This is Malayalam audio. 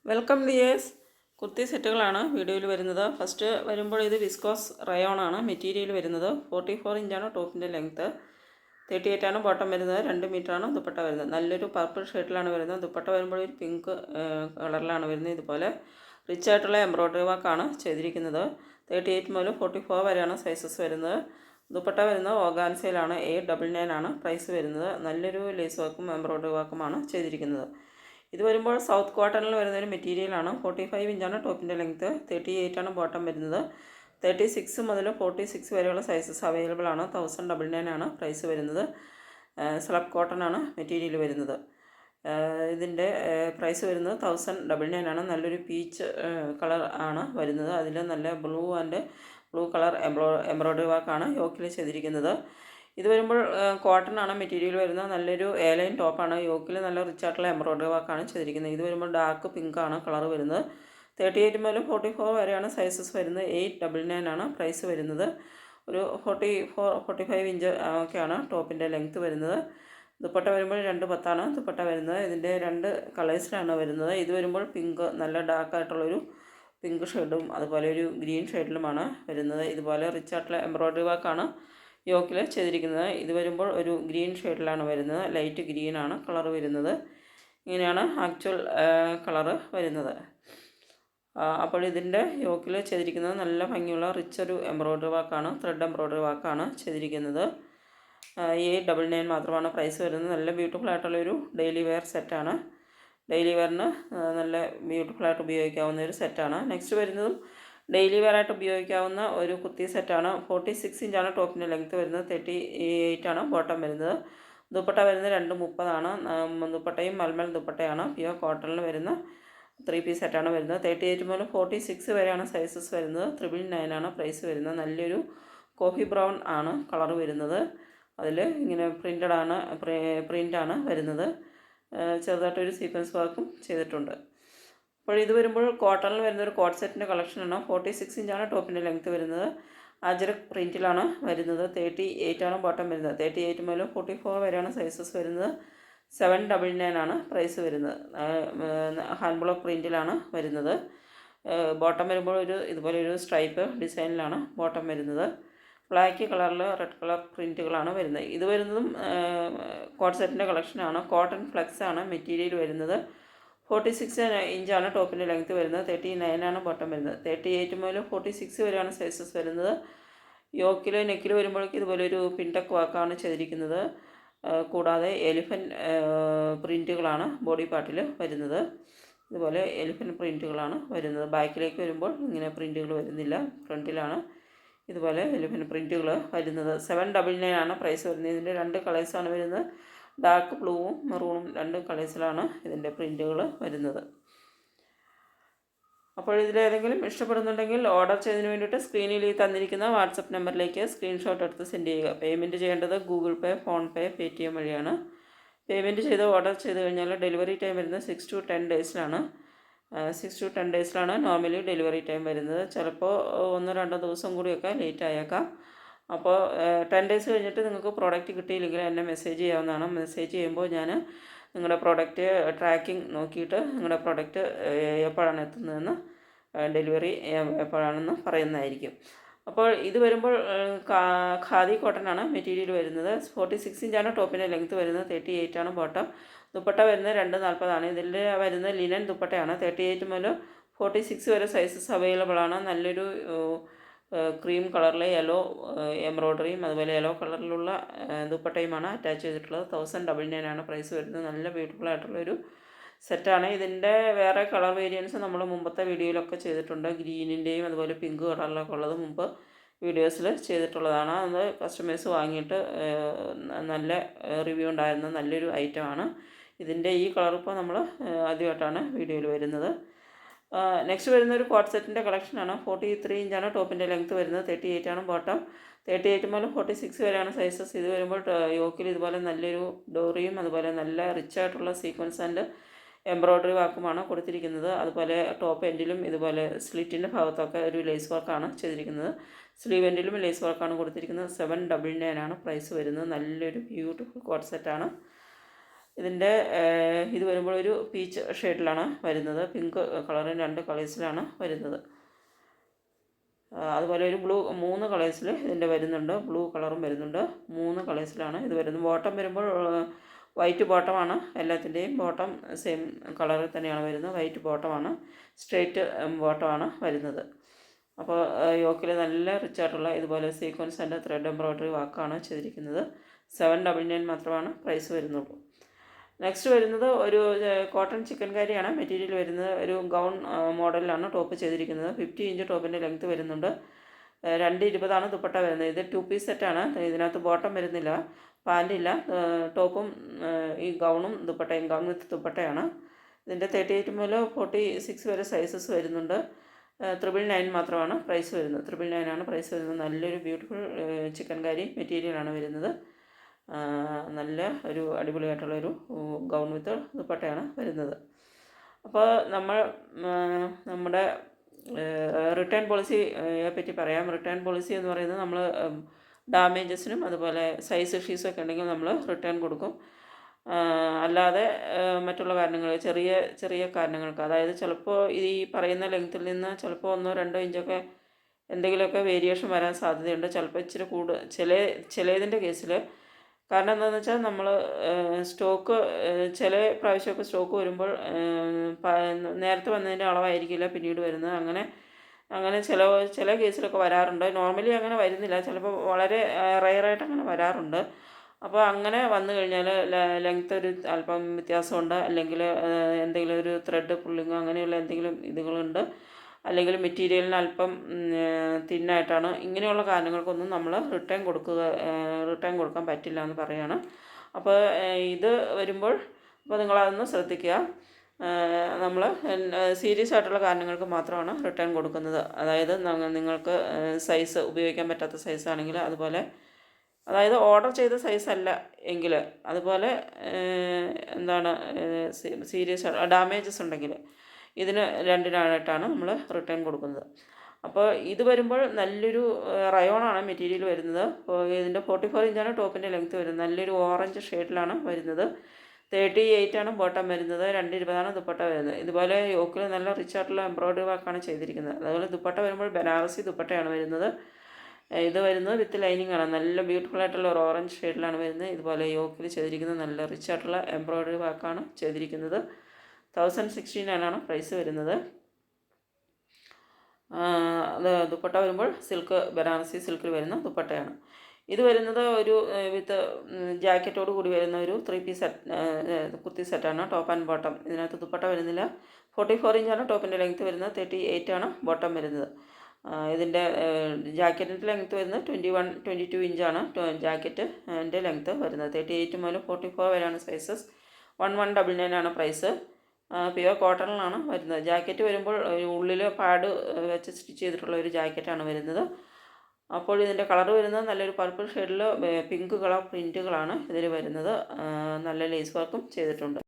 Welcome dears. കുർത്തി സെറ്റുകളാണ് വീഡിയോയിൽ വരുന്നത്. ഫസ്റ്റ് വരുമ്പോൾ ഇത് വിസ്കോസ് റയോൺ ആണ് മെറ്റീരിയൽ വരുന്നത്. 44 ഇഞ്ചാണ് ടോപ്പിൻ്റെ ലെങ്ത്ത്. 38 ആണ് ബോട്ടം വരുന്നത്. 2 മീറ്ററാണ് ദുപ്പട്ട വരുന്നത്. നല്ലൊരു പർപ്പിൾ ഷെയ്ഡിലാണ് വരുന്നത്. ദുപ്പട്ട വരുമ്പോൾ ഒരു പിങ്ക് കളറിലാണ് വരുന്നത്. ഇതുപോലെ റിച്ച് ആയിട്ടുള്ള എംബ്രോയ്ഡറി വർക്കാണ് ചെയ്തിരിക്കുന്നത്. 38 മുതൽ 44 വരെയാണ് സൈസസ് വരുന്നത്. ദുപ്പട്ട വരുന്നത് ഓർഗാൻസയിലാണ്. 899 ആണ് പ്രൈസ് വരുന്നത്. നല്ലൊരു ലേസ് വർക്കും എംബ്രോയ്ഡറി വർക്കുമാണ് ചെയ്തിരിക്കുന്നത്. ഇത് വരുമ്പോൾ സൗത്ത് കോട്ടണിൽ വരുന്നൊരു മെറ്റീരിയലാണ്. 45 ഇഞ്ചാണ് ടോപ്പിൻ്റെ ലെങ്ത്ത്. 38 ആണ് ബോട്ടം വരുന്നത്. 36 മുതൽ 46 വരെയുള്ള സൈസസ് അവൈലബിൾ ആണ്. 1099 ആണ് പ്രൈസ് വരുന്നത്. സ്ലബ് കോട്ടൺ ആണ് മെറ്റീരിയൽ വരുന്നത്. ഇതിൻ്റെ പ്രൈസ് വരുന്നത് 1099 ആണ്. നല്ലൊരു പീച്ച് കളർ ആണ് വരുന്നത്. അതിൽ നല്ല ബ്ലൂ കളർ എംബ്രോയ്ഡറി വർക്കാണ് യോക്കിൽ ചെയ്തിരിക്കുന്നത്. ഇത് വരുമ്പോൾ കോട്ടൺ ആണ് മെറ്റീരിയൽ വരുന്നത്. നല്ലൊരു എയർലൈൻ ടോപ്പാണ്. യോക്കിൽ നല്ല റിച്ച് ആയിട്ടുള്ള എംബ്രോയ്ഡറി വർക്കാണ് ചെയ്തിരിക്കുന്നത്. ഇത് വരുമ്പോൾ ഡാർക്ക് പിങ്ക് ആണ് കളർ വരുന്നത്. 38 മുതൽ 44 വരെയാണ് സൈസസ് വരുന്നത്. 899 ആണ് പ്രൈസ് വരുന്നത്. ഒരു 45 ഇഞ്ച് ഒക്കെയാണ് ടോപ്പിൻ്റെ ലെങ്ത്ത് വരുന്നത്. ദുപ്പട്ട വരുമ്പോൾ 210 ആണ് ദുപ്പട്ട വരുന്നത്. ഇതിൻ്റെ 2 കളേഴ്സിലാണ് വരുന്നത്. ഇത് വരുമ്പോൾ പിങ്ക്, നല്ല ഡാർക്കായിട്ടുള്ളൊരു പിങ്ക് ഷെയ്ഡും അതുപോലെ ഒരു ഗ്രീൻ ഷെയ്ഡിലുമാണ് വരുന്നത്. ഇതുപോലെ റിച്ച് ആയിട്ടുള്ള എംബ്രോയ്ഡറി വർക്കാണ് യോക്കിൽ ചെയ്തിരിക്കുന്നത്. ഇത് വരുമ്പോൾ ഒരു ഗ്രീൻ ഷെയ്ഡിലാണ് വരുന്നത്. ലൈറ്റ് ഗ്രീൻ ആണ് കളർ വരുന്നത്. ഇങ്ങനെയാണ് ആക്ച്വൽ കളറ് വരുന്നത്. അപ്പോൾ ഇതിൻ്റെ യോക്കിൽ ചെയ്തിരിക്കുന്നത് നല്ല ഭംഗിയുള്ള റിച്ച് ഒരു എംബ്രോയ്ഡറി വർക്കാണ്. ത്രെഡ് എംബ്രോയ്ഡറി വർക്കാണ് ചെയ്തിരിക്കുന്നത്. 899 മാത്രമാണ് പ്രൈസ് വരുന്നത്. നല്ല ബ്യൂട്ടിഫുൾ ആയിട്ടുള്ളൊരു ഡെയിലി വെയർ സെറ്റാണ്. ഡെയിലി വെയറിന് നല്ല ബ്യൂട്ടിഫുള്ളായിട്ട് ഉപയോഗിക്കാവുന്ന ഒരു സെറ്റാണ്. നെക്സ്റ്റ് വരുന്നതും ഡെയിലി വെയറായിട്ട് ഉപയോഗിക്കാവുന്ന ഒരു കുർത്തി സെറ്റാണ്. 46 ഇഞ്ചാണ് ടോപ്പിൻ്റെ ലെങ്ത്ത് വരുന്നത്. 38 ആണ് ബോട്ടം വരുന്നത്. ദുപ്പട്ട വരുന്നത് 230 ആണ്. ദുപ്പട്ടയും മൽമൽ ദുപ്പട്ടയാണ്. പ്യുവർ കോട്ടണിൽ വരുന്ന 3 പീസ് സെറ്റാണ് വരുന്നത്. 38 മുതൽ 46 വരെയാണ് സൈസസ് വരുന്നത്. 999 ആണ് പ്രൈസ് വരുന്നത്. നല്ലൊരു കോഫി ബ്രൗൺ ആണ് കളർ വരുന്നത്. അതിൽ ഇങ്ങനെ പ്രിൻ്റാണ് വരുന്നത്. ചെറുതായിട്ടൊരു സീക്വൻസ് വർക്കും ചെയ്തിട്ടുണ്ട്. അപ്പോൾ ഇത് വരുമ്പോൾ കോട്ടണിൽ വരുന്നൊരു കോട്ട് സെറ്റിൻ്റെ കളക്ഷനാണ്. 46 ഇഞ്ചാണ് ടോപ്പിൻ്റെ ലെങ്ത്ത് വരുന്നത്. അജരക് പ്രിൻറ്റിലാണ് വരുന്നത്. 38 ആണ് ബോട്ടം വരുന്നത്. 38 മുതൽ 44 വരെയാണ് സൈസസ് വരുന്നത്. 799 ആണ് പ്രൈസ് വരുന്നത്. ഹാൻഡ് ബ്ലോക്ക് പ്രിൻറ്റിലാണ് വരുന്നത്. ബോട്ടം വരുമ്പോൾ ഇതുപോലെ ഒരു സ്ട്രൈപ്പ് ഡിസൈനിലാണ് ബോട്ടം വരുന്നത്. ബ്ലാക്ക് കളറിൽ റെഡ് കളർ പ്രിൻറ്റുകളാണ് വരുന്നത്. ഇത് വരുന്നതും കോട്ട് സെറ്റിൻ്റെ കളക്ഷനാണ്. കോട്ടൺ ഫ്ലെക്സ് ആണ് മെറ്റീരിയൽ വരുന്നത്. 46 ഇഞ്ചാണ് ടോപ്പിൻ്റെ ലെങ്ത്ത് വരുന്നത്. 39 ആണ് ബോട്ടം വരുന്നത്. 38 മുതൽ 46 വരെയാണ് സൈസസ് വരുന്നത്. യോക്കിൽ നെക്കിൽ വരുമ്പോഴേക്കും ഇതുപോലെ ഒരു പിൻടക്ക് വർക്കാണ് ചെയ്തിരിക്കുന്നത്. കൂടാതെ എലിഫൻറ്റ് പ്രിൻറ്റുകളാണ് ബോഡി പാർട്ടിൽ വരുന്നത്. ഇതുപോലെ എലിഫൻറ്റ് പ്രിൻറ്റുകളാണ് വരുന്നത്. ബാക്കിലേക്ക് വരുമ്പോൾ ഇങ്ങനെ പ്രിൻറ്റുകൾ വരുന്നില്ല. ഫ്രണ്ടിലാണ് ഇതുപോലെ എലിഫൻറ്റ് പ്രിൻറ്റുകൾ വരുന്നത്. 799 ആണ് പ്രൈസ് വരുന്നത്. ഇതിൻ്റെ 2 കളേഴ്സാണ് വരുന്നത്. ഡാർക്ക് ബ്ലൂവും മെറൂണും 2 കളേഴ്സിലാണ് ഇതിൻ്റെ പ്രിൻറ്റുകൾ വരുന്നത്. അപ്പോൾ ഇതിലേതെങ്കിലും ഇഷ്ടപ്പെടുന്നുണ്ടെങ്കിൽ ഓർഡർ ചെയ്തതിന് വേണ്ടിയിട്ട് സ്ക്രീനിൽ തന്നിരിക്കുന്ന വാട്സപ്പ് നമ്പറിലേക്ക് സ്ക്രീൻഷോട്ട് എടുത്ത് സെൻഡ് ചെയ്യുക. പേയ്മെൻറ്റ് ചെയ്യേണ്ടത് Google pay, phone pay, Paytm വഴിയാണ്. പേയ്മെൻറ്റ് ചെയ്ത് ഓർഡർ ചെയ്ത് കഴിഞ്ഞാൽ ഡെലിവറി ടൈം വരുന്നത് 6 to 10 ഡേയ്സിലാണ്. 6 to 10 ഡേയ്സിലാണ് നോർമലി ഡെലിവറി ടൈം വരുന്നത്. ചിലപ്പോൾ 1-2 ദിവസം കൂടിയൊക്കെ ലേറ്റ് ആയേക്കാം. അപ്പോൾ 10 ഡേയ്സ് കഴിഞ്ഞിട്ട് നിങ്ങൾക്ക് പ്രോഡക്റ്റ് കിട്ടിയില്ലെങ്കിൽ എന്നെ മെസ്സേജ് ചെയ്യാവുന്നതാണ്. മെസ്സേജ് ചെയ്യുമ്പോൾ ഞാൻ നിങ്ങളുടെ പ്രോഡക്റ്റ് ട്രാക്കിംഗ് നോക്കിയിട്ട് നിങ്ങളുടെ പ്രോഡക്റ്റ് എപ്പോഴാണ് എത്തുന്നതെന്ന്, ഡെലിവറി എപ്പോഴാണെന്ന് പറയുന്നതായിരിക്കും. അപ്പോൾ ഇത് വരുമ്പോൾ ഖാദി കോട്ടനാണ് മെറ്റീരിയൽ വരുന്നത്. 46 ഇഞ്ചാണ് ടോപ്പിൻ്റെ ലെങ്ത്ത് വരുന്നത്. 38 ആണ് ബോട്ടം. ദുപ്പട്ട വരുന്നത് 240 ആണ്. ഇതിൽ വരുന്നത് ലിനൻ ദുപ്പട്ടയാണ്. 38 മുതൽ 46 വരെ സൈസസ് അവൈലബിൾ ആണ്. നല്ലൊരു ക്രീം കളറിലെ യെല്ലോ എംബ്രോയ്ഡറിയും അതുപോലെ യെല്ലോ കളറിലുള്ള ദുപ്പട്ടയുമാണ് അറ്റാച്ച് ചെയ്തിട്ടുള്ളത്. 1099 ആണ് പ്രൈസ് വരുന്നത്. നല്ല ബ്യൂട്ടിഫുൾ ആയിട്ടുള്ളൊരു സെറ്റാണ്. ഇതിൻ്റെ വേറെ കളർ വേരിയൻസ് നമ്മൾ മുമ്പത്തെ വീഡിയോയിലൊക്കെ ചെയ്തിട്ടുണ്ട്. ഗ്രീനിൻ്റെയും അതുപോലെ പിങ്ക് കളറിലൊക്കെ ഉള്ളത് മുമ്പ് വീഡിയോസിൽ ചെയ്തിട്ടുള്ളതാണ്. അത് കസ്റ്റമേഴ്സ് വാങ്ങിയിട്ട് നല്ല റിവ്യൂ ഉണ്ടായിരുന്ന നല്ലൊരു ഐറ്റമാണ്. ഇതിൻ്റെ ഈ കളർ ഇപ്പോൾ നമ്മൾ ആദ്യമായിട്ടാണ് വീഡിയോയിൽ വരുന്നത്. നെക്സ്റ്റ് വരുന്നൊരു കോട്ട് സെറ്റിൻ്റെ കളക്ഷനാണ്. 43 ഇഞ്ചാണ് ടോപ്പിൻ്റെ ലെങ്ത്ത് വരുന്നത്. 38 ആണ് ബോട്ടം. 38 മുതൽ 46 വരെയാണ് സൈസസ്. ഇത് വരുമ്പോൾ യോക്കിൽ ഇതുപോലെ നല്ലൊരു ഡോറിയും അതുപോലെ നല്ല റിച്ച് ആയിട്ടുള്ള സീക്വൻസ് ആൻഡ് എംബ്രോയ്ഡറി വർക്കുമാണ് കൊടുത്തിരിക്കുന്നത്. അതുപോലെ ടോപ്പ് എൻഡിലും ഇതുപോലെ സ്ലിറ്റിൻ്റെ ഭാഗത്തൊക്കെ ഒരു ലേസ് വർക്കാണ് ചെയ്തിരിക്കുന്നത്. സ്ലീവ് എൻഡിലും ലേസ് വർക്കാണ് കൊടുത്തിരിക്കുന്നത്. 799 ആണ് പ്രൈസ് വരുന്നത്. നല്ലൊരു ബ്യൂട്ടിഫുൾ കോട്ട് സെറ്റാണ്. ഇതിൻ്റെ ഇത് വരുമ്പോൾ ഒരു പീച്ച് ഷെയ്ഡിലാണ് വരുന്നത്. പിങ്ക് കളറിന് 2 കളേഴ്സിലാണ് വരുന്നത്. അതുപോലെ ഒരു ബ്ലൂ 3 കളേഴ്സിൽ ഇതിൻ്റെ വരുന്നുണ്ട്. ബ്ലൂ കളറും വരുന്നുണ്ട്. 3 കളേഴ്സിലാണ് ഇത് വരുന്നത്. ബോട്ടം വരുമ്പോൾ വൈറ്റ് ബോട്ടമാണ്. എല്ലാത്തിൻ്റെയും ബോട്ടം സെയിം കളറിൽ തന്നെയാണ് വരുന്നത്. വൈറ്റ് ബോട്ടമാണ്, സ്ട്രെയിറ്റ് ബോട്ടമാണ് വരുന്നത്. അപ്പോൾ യോക്കിൽ നല്ല റിച്ച് ആയിട്ടുള്ള ഇതുപോലെ സീക്വൻസ് ആൻഡ് ത്രെഡ് എംബ്രോയ്ഡറി വർക്കാണ് ചെയ്തിരിക്കുന്നത്. 799 മാത്രമാണ് പ്രൈസ് വരുന്നുള്ളൂ. നെക്സ്റ്റ് വരുന്നത് ഒരു കോട്ടൺ ചിക്കൻ കാരിയാണ്. മെറ്റീരിയൽ വരുന്നത് ഒരു ഗൗൺ മോഡലിലാണ് ടോപ്പ് ചെയ്തിരിക്കുന്നത്. 50 ഇഞ്ച് ടോപ്പിൻ്റെ ലെങ്ത്ത് വരുന്നുണ്ട്. 220 ദുപ്പട്ട വരുന്നത്. ഇത് 2 പീസ് സെറ്റാണ്. ഇതിനകത്ത് ബോട്ടം വരുന്നില്ല, പാൻറ്റില്ല. ടോപ്പും ഈ ഗൗണും ദുപ്പട്ടയും, ഗൗൺ വിത്ത് ദുപ്പട്ടയാണ്. ഇതിൻ്റെ 38 മുതൽ 46 വരെ സൈസസ് വരുന്നുണ്ട്. 999 മാത്രമാണ് പ്രൈസ് വരുന്നത്. 999 ആണ് പ്രൈസ് വരുന്നത്. നല്ലൊരു ബ്യൂട്ടിഫുൾ ചിക്കൻ കാരി മെറ്റീരിയലാണ് വരുന്നത്. നല്ല ഒരു അടിപൊളിയായിട്ടുള്ളൊരു ഗൗൺ വിത്ത് ദുപ്പട്ടയാണ് വരുന്നത്. അപ്പോൾ നമ്മുടെ റിട്ടേൺ പോളിസിയെ പറ്റി പറയാം. റിട്ടേൺ പോളിസി എന്ന് പറയുന്നത് നമ്മൾ ഡാമേജസിനും അതുപോലെ സൈസ് ഇഷ്യൂസൊക്കെ ഉണ്ടെങ്കിൽ നമ്മൾ റിട്ടേൺ കൊടുക്കും. അല്ലാതെ മറ്റുള്ള കാരണങ്ങൾ, ചെറിയ ചെറിയ കാരണങ്ങൾക്ക്, അതായത് ചിലപ്പോൾ ഈ പറയുന്ന ലെങ്ത്തിൽ നിന്ന് ചിലപ്പോൾ 1-2 ഇഞ്ചൊക്കെ എന്തെങ്കിലുമൊക്കെ വേരിയേഷൻ വരാൻ സാധ്യതയുണ്ട്. ചിലപ്പോൾ ഇച്ചിരി ചിലതിൻ്റെ കേസിൽ. കാരണം എന്താണെന്ന് വെച്ചാൽ നമ്മൾ സ്റ്റോക്ക് ചില പ്രാവശ്യമൊക്കെ സ്റ്റോക്ക് വരുമ്പോൾ നേരത്തെ വന്നതിൻ്റെ അളവായിരിക്കില്ല പിന്നീട് വരുന്നത്. അങ്ങനെ ചില കേസിലൊക്കെ വരാറുണ്ട്. നോർമലി അങ്ങനെ വരുന്നില്ല, ചിലപ്പോൾ വളരെ റെയറായിട്ട് അങ്ങനെ വരാറുണ്ട്. അപ്പോൾ അങ്ങനെ വന്നു കഴിഞ്ഞാൽ ലെങ്ത്ത് ഒരു അല്പം വ്യത്യാസമുണ്ട്, അല്ലെങ്കിൽ എന്തെങ്കിലും ഒരു ത്രെഡ് പുള്ളിങ്ങോ അങ്ങനെയുള്ള എന്തെങ്കിലും ഇതുകളുണ്ട്, അല്ലെങ്കിൽ മെറ്റീരിയലിന് അല്പം തിന്നായിട്ടാണ്, ഇങ്ങനെയുള്ള കാരണങ്ങൾക്കൊന്നും നമ്മൾ റിട്ടേൺ കൊടുക്കാൻ പറ്റില്ല എന്ന് പറയുകയാണ്. അപ്പോൾ ഇത് വരുമ്പോൾ അപ്പോൾ നിങ്ങളതൊന്ന് ശ്രദ്ധിക്കുക. നമ്മൾ സീരിയസ് ആയിട്ടുള്ള കാരണങ്ങൾക്ക് മാത്രമാണ് റിട്ടേൺ കൊടുക്കുന്നത്. അതായത് നിങ്ങൾക്ക് സൈസ് ഉപയോഗിക്കാൻ പറ്റാത്ത സൈസാണെങ്കിൽ, അതുപോലെ അതായത് ഓർഡർ ചെയ്ത സൈസല്ല എങ്കിൽ, അതുപോലെ സീരിയസ് ഡാമേജസ് ഉണ്ടെങ്കിൽ ഇതിന് രണ്ടിനായിട്ടാണ് നമ്മൾ റിട്ടേൺ കൊടുക്കുന്നത്. അപ്പോൾ ഇത് വരുമ്പോൾ നല്ലൊരു റയോണാണ് മെറ്റീരിയൽ വരുന്നത്. ഇതിൻ്റെ 44 ഇഞ്ചാണ് ടോപ്പിൻ്റെ ലെങ്ത്ത് വരുന്നത്. നല്ലൊരു ഓറഞ്ച് ഷെയ്ഡിലാണ് വരുന്നത്. 38 ആണ് ബോട്ടം വരുന്നത്. 220 ദുപ്പട്ട വരുന്നത്. ഇതുപോലെ യോക്കിൽ നല്ല റിച്ച് ആയിട്ടുള്ള എംബ്രോയ്ഡറി വർക്കാണ് ചെയ്തിരിക്കുന്നത്. അതുപോലെ ദുപ്പട്ട വരുമ്പോൾ ബനാറസി ദുപ്പട്ടയാണ് വരുന്നത്. ഇത് വരുന്നത് വിത്ത് ലൈനിങ് ആണ്. നല്ല ബ്യൂട്ടിഫുൾ ആയിട്ടുള്ള ഒരു ഓറഞ്ച് ഷെയ്ഡിലാണ് വരുന്നത്. ഇതുപോലെ യോക്കിൽ ചെയ്തിരിക്കുന്നത് നല്ല റിച്ച് ആയിട്ടുള്ള എംബ്രോയ്ഡറി വർക്കാണ് ചെയ്തിരിക്കുന്നത്. 1069 ആണ് പ്രൈസ് വരുന്നത്. അത് ദുപ്പട്ട വരുമ്പോൾ ബനാറസി സിൽക്കിൽ വരുന്ന ദുപ്പട്ടയാണ്. ഇത് വരുന്നത് ഒരു വിത്ത് ജാക്കറ്റോട് കൂടി വരുന്ന ഒരു 3 പീസ് കുർത്തി സെറ്റാണ്. Top and bottom. ഇതിനകത്ത് ദുപ്പട്ട വരുന്നില്ല. 44 ഇഞ്ചാണ് ടോപ്പിൻ്റെ ലെങ്ത്ത് വരുന്നത്. 38 ആണ് ബോട്ടം വരുന്നത്. ഇതിൻ്റെ ജാക്കറ്റിൻ്റെ ലെങ്ത്ത് വരുന്നത് 22 ഇഞ്ചാണ് ജാക്കറ്റിൻ്റെ ലെങ്ത്ത് വരുന്നത്. 38 മുതൽ 44 വരെയാണ് സൈസസ്. 1199 ആണ് പ്രൈസ്. പ്യുവർ കോട്ടണിലാണ് വരുന്നത്. ജാക്കറ്റ് വരുമ്പോൾ ഉള്ളിൽ പാഡ് വെച്ച് സ്റ്റിച്ച് ചെയ്തിട്ടുള്ള ഒരു ജാക്കറ്റാണ് വരുന്നത്. അപ്പോൾ ഇതിൻ്റെ കളർ വരുന്നത് നല്ലൊരു പർപ്പിൾ ഷെയ്ഡിൽ പിങ്ക് കളർ പ്രിൻറ്റുകളാണ് ഇതിൽ വരുന്നത്. നല്ല ലേസ് വർക്കും ചെയ്തിട്ടുണ്ട്.